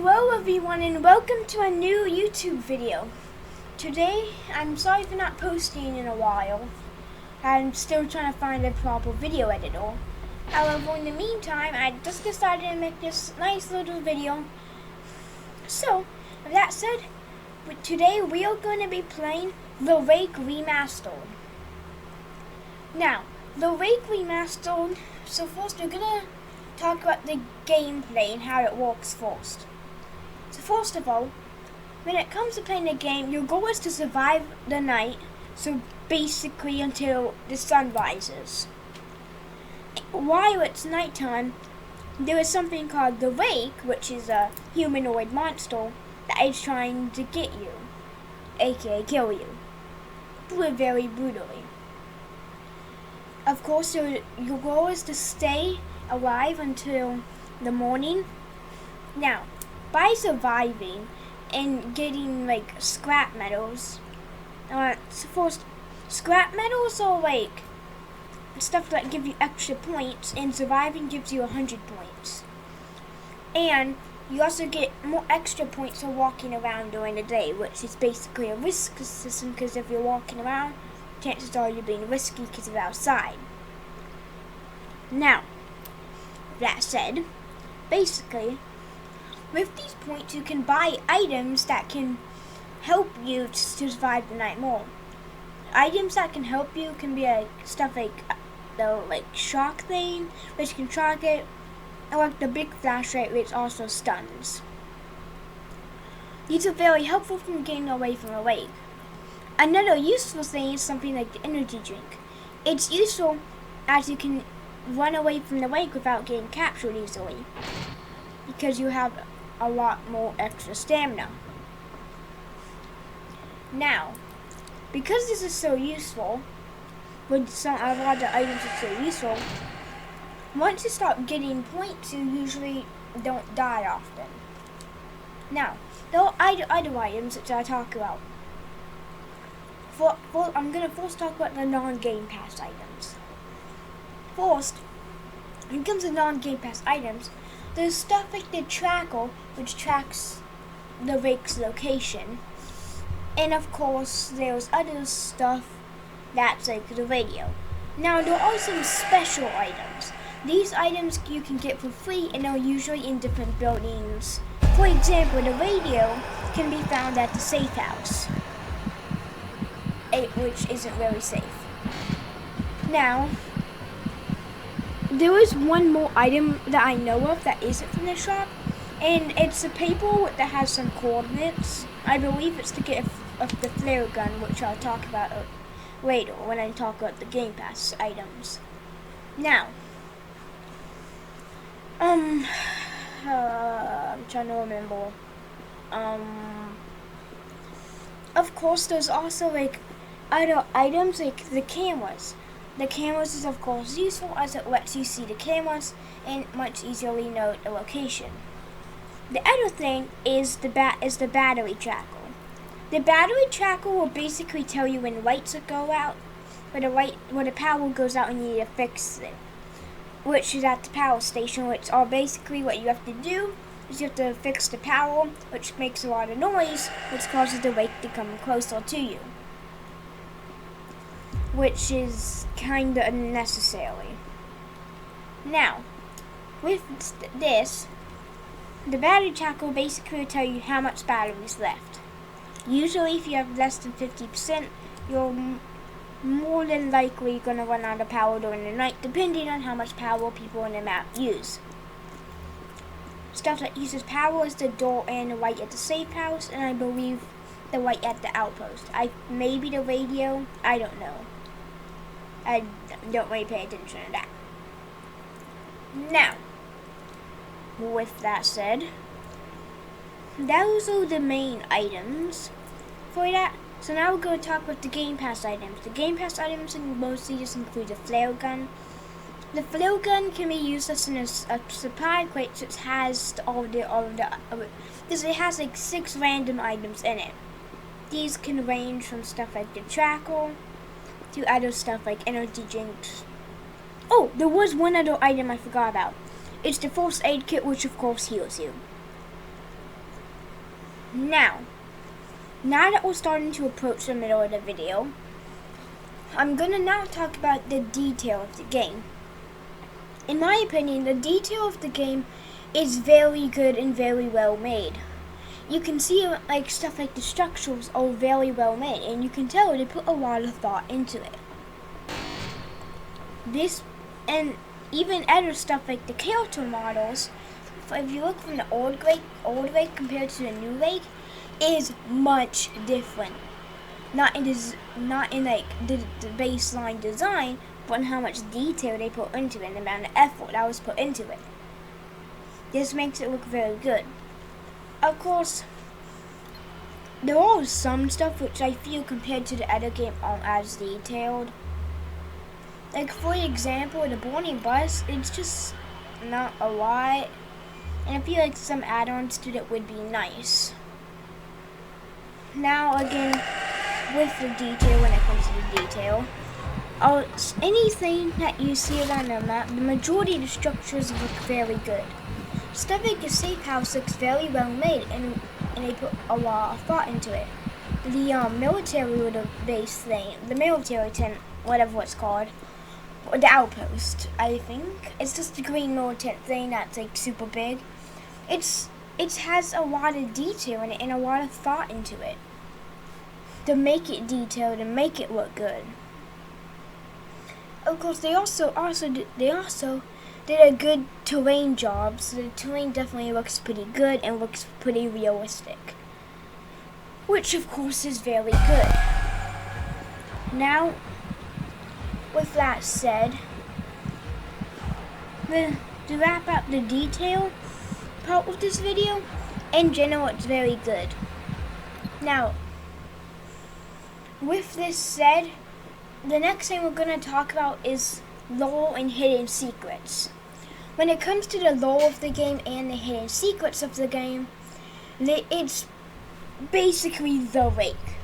Hello everyone and welcome to a new YouTube video. Today, I'm sorry for not posting in a while. I'm still trying to find a proper video editor. However, in the meantime, I just decided to make this nice little video. So, with that said, today we are going to be playing the Rake Remastered. Now, the Rake Remastered, so first we're going to talk about the gameplay and how it works first. So first of all, when it comes to playing the game, your goal is to survive the night, so basically until the sun rises. While it's nighttime, there is something called the Rake, which is a humanoid monster that is trying to get you, aka kill you, very brutally. Of course, your goal is to stay alive until the morning. Now, by surviving and getting like scrap metals, so first, scrap metals are like stuff that give you extra points, and surviving gives you 100 points. And you also get more extra points for walking around during the day, which is basically a risk system, because if you're walking around, chances are you're being risky because you're outside. Now, that said, basically, with these points you can buy items that can help you to survive the night more. Items that can help you can be like stuff like the shock thing, which can shock it, and like the big flashlight, which also stuns. These are very helpful from getting away from a Rake. Another useful thing is something like the energy drink. It's useful as you can run away from the Rake without getting captured easily, because you have a lot more extra stamina. Now, because this is so useful, with a lot of items are so useful, once you start getting points, you usually don't die often. Now, there are other items which I talk about. I'm going to first talk about the non-Game Pass items. First, when it comes to non-Game Pass items, there's stuff like the tracker, which tracks the Rake's location. And of course, there's other stuff that's like the radio. Now, there are some special items. These items you can get for free, and they're usually in different buildings. For example, the radio can be found at the safe house, which isn't really safe. Now, there is one more item that I know of that isn't from the shop, and it's a paper that has some coordinates. I believe it's to get the flare gun, which I'll talk about later when I talk about the Game Pass items. Now, I'm trying to remember. Of course, there's also like other items like the cameras. The cameras is of course useful as it lets you see the cameras and much easily know the location. The other thing is the battery tracker. The battery tracker will basically tell you when lights go out, when the power goes out and you need to fix it, which is at the power station. Which are basically what you have to do is you have to fix the power, which makes a lot of noise, which causes the Rake to come closer to you, which is kinda unnecessary. Now, with this, the battery tracker will basically tell you how much battery is left. Usually, if you have less than 50%, you're more than likely gonna run out of power during the night, depending on how much power people in the map use. Stuff that uses power is the door and the light at the safe house, and I believe the light at the outpost. Maybe the radio, I don't know. I don't really pay attention to that. Now, with that said, those are the main items for that. So now we're going to talk about the Game Pass items. The Game Pass items mostly just include the flare gun. The flare gun can be used as a supply crate, which has because it has like 6 random items in it. These can range from stuff like the tracker to other stuff like energy drinks. Oh, there was one other item I forgot about. It's the first aid kit, which of course heals you. Now that we're starting to approach the middle of the video, I'm gonna now talk about the detail of the game. In my opinion, the detail of the game is very good and very well made. You can see like stuff like the structures are very well made, and you can tell they put a lot of thought into it. This and even other stuff like the character models, if you look from the old Rake compared to the new Rake, is much different. Not in like the baseline design, but in how much detail they put into it and the amount of effort that was put into it. This makes it look very good. Of course, there are some stuff which I feel compared to the other game aren't as detailed. Like for example, the boarding bus, it's just not a lot. And I feel like some add-ons to it would be nice. Now again, with the detail, when it comes to the detail, anything that you see around the map, the majority of the structures look very good. Stuff like the safe house looks very well made, and they put a lot of thought into it. The military little base thing, the military tent, whatever it's called, or the outpost, I think. It's just the green little tent thing that's like super big. It has a lot of detail in it and a lot of thought into it to make it detailed and make it look good. Of course, they also did a good terrain job, so the terrain definitely looks pretty good and looks pretty realistic, which of course is very good. Now, with that said, to wrap up the detail part of this video, in general it's very good. Now, with this said, the next thing we're going to talk about is lore and hidden secrets. When it comes to the lore of the game and the hidden secrets of the game, it's basically the Rake.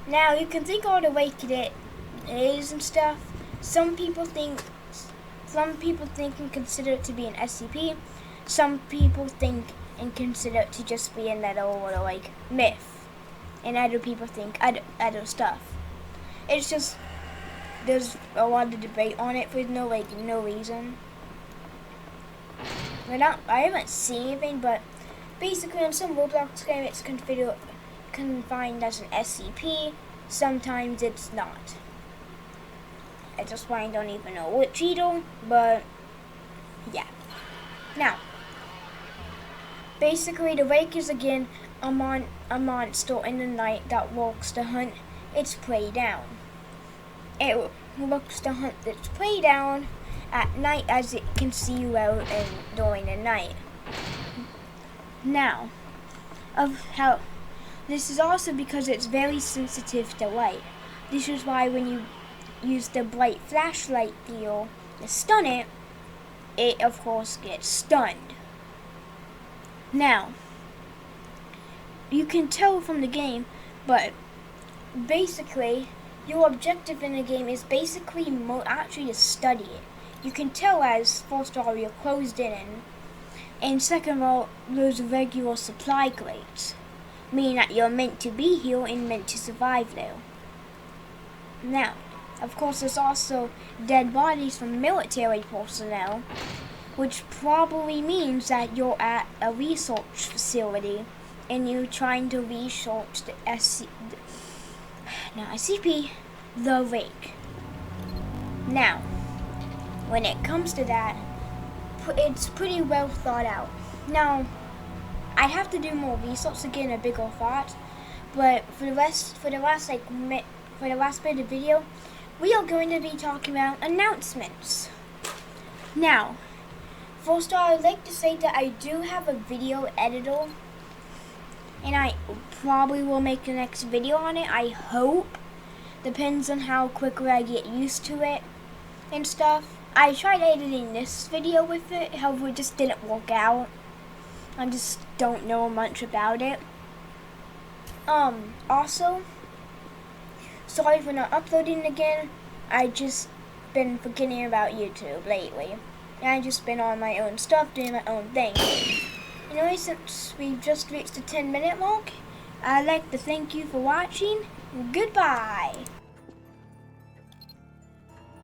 Now, you can think all the Rake it is and stuff. Some people think and consider it to be an SCP. Some people think and consider it to just be another little like myth. And other people think other stuff. It's just, there's a lot of debate on it for no reason. I haven't seen anything, but basically on some Roblox game it's confined as an SCP. Sometimes it's not. At this point I don't even know which either, but yeah. Now, basically the Rake is again a monster in the night that walks to hunt its prey down. It looks to hunt its prey down at night as it can see well and during the night. Now, this is also because it's very sensitive to light. This is why when you use the bright flashlight deal to stun it, it of course gets stunned. Now, you can tell from the game, but basically your objective in the game is basically actually to study it. You can tell as first of all you're closed in, and second of all there's regular supply crates, meaning that you're meant to be here and meant to survive there. Now, of course there's also dead bodies from military personnel, which probably means that you're at a research facility and you're trying to research the SCP, the Rake. Now, when it comes to that, it's pretty well thought out. Now, I have to do more research to get a bigger thought, but for the last bit of the video, we are going to be talking about announcements. Now, first of all, I'd like to say that I do have a video editor, and I probably will make the next video on it, I hope. Depends on how quickly I get used to it and stuff. I tried editing this video with it, however it just didn't work out. I just don't know much about it. Also, sorry for not uploading again. I just been forgetting about YouTube lately. And I just been on my own stuff, doing my own thing. Anyways, anyway, since we've just reached the 10-minute mark, I'd like to thank you for watching. Goodbye.